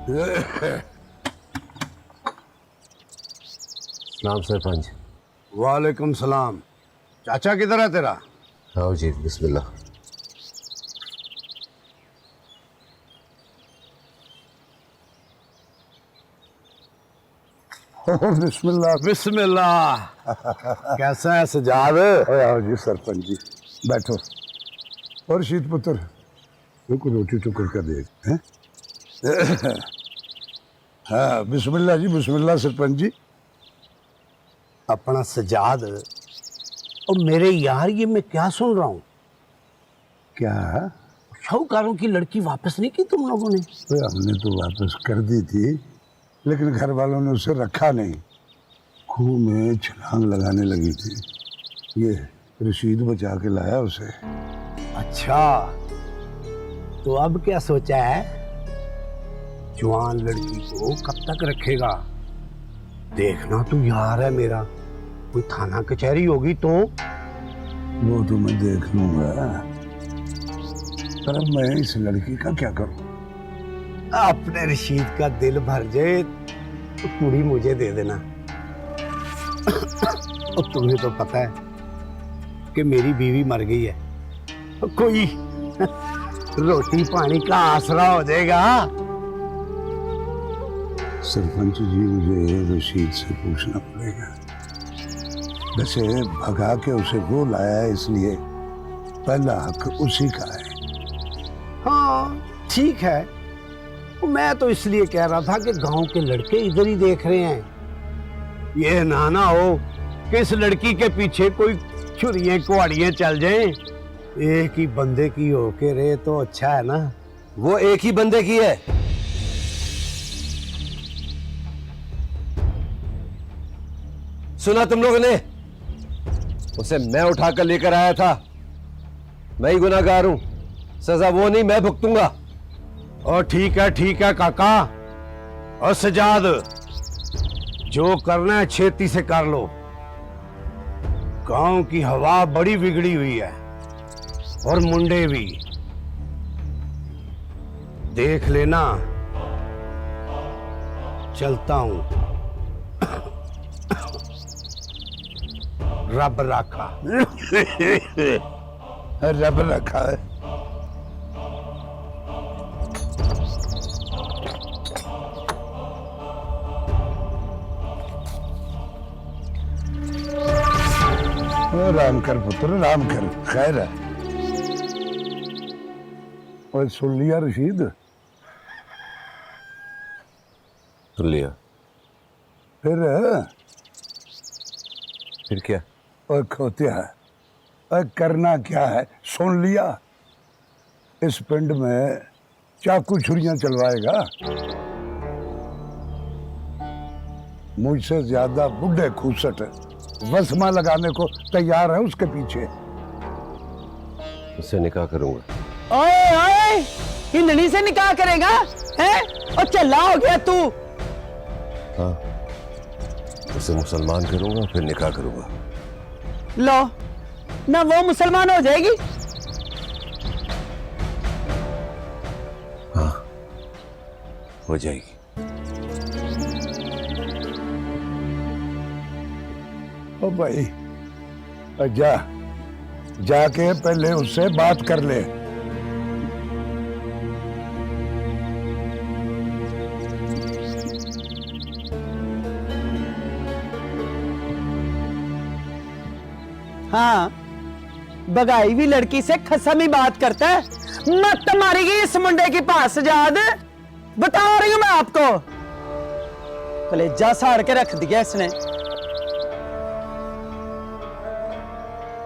सलाम सरपंच। वालेकुम सलाम। चाचा किधर है तेरा? आओ जी, बिस्मिल्लाह। बिस्मिल्लाह बिस्मिल्लाह। कैसा है सजाद? आओ जी सरपंच जी, बैठो। और शीत पुत्र रुको, रोटी टुकर कर दे। हाँ बिस्मिल्लाह जी, बिस्मिल्लाह सरपंच जी। अपना सजाद, और मेरे यार ये मैं क्या सुन रहा हूँ? क्या? शाहूकारों की लड़की वापस नहीं की तुम लोगों ने? हमने तो वापस कर दी थी, लेकिन घर वालों ने उसे रखा नहीं। खूह में छलांग लगाने लगी थी। ये रशीद बचा के लाया उसे। अच्छा, तो अब क्या सोचा है? जवान लड़की को कब तक रखेगा? देखना तू यार है मेरा, कोई थाना कचहरी होगी तो? वो तो मैं देख लूंगा, पर अब मैं इस लड़की का क्या करूं? अपने रशीद का दिल भर जाए तो पूरी मुझे दे देना। और तुम्हें तो पता है कि मेरी बीवी मर गई है, कोई रोटी पानी का आसरा हो जाएगा। सरपंच जी, मुझे रशीद से पूछना पड़ेगा। वैसे भगा के उसे वो लाया है, इसलिए पहला हक उसी का है। हाँ ठीक है, मैं तो इसलिए कह रहा था कि गांव के लड़के इधर ही देख रहे हैं। ये ना हो कि इस लड़की के पीछे कोई छुरियां कुहाड़ियां चल जाएं। एक ही बंदे की होके रहे तो अच्छा है ना। वो एक ही बंदे की है। सुना तुम लोगों ने? उसे मैं उठाकर लेकर आया था। मैं ही गुनाहगार हूं, सजा वो नहीं, मैं भुगतूंगा। और ठीक है काका। और सजाद, जो करना है छेती से कर लो। गांव की हवा बड़ी बिगड़ी हुई है, और मुंडे भी। देख लेना, चलता हूं। रब रखा। रब रखा है। राम कर पुत्र, राम कर, खैर है। और सुन लिया रशीद? सुन लिया। फिर क्या? और खोतिया है, और करना क्या है? सुन लिया? इस पिंड में चाकू छुरियां चलवाएगा? मुझसे ज्यादा बुढ़े खूसट वसमा लगाने को तैयार है उसके पीछे। उससे निकाह करूंगा। ओए ओए, हिंदनी से निकाह करेगा हैं? और चला हो गया तू। हाँ, उसे मुसलमान करूंगा, फिर निकाह करूंगा। लो ना, वो मुसलमान हो जाएगी। हाँ, हो जाएगी। ओ भाई, जाके पहले उससे बात कर ले। हाँ, बगाई हुई लड़की से खसम ही बात करता है। मत मारेगी इस मुंडे की पास सजाद, बता रही हूं मैं आपको। कलेजा साड़ के रख दिया इसने।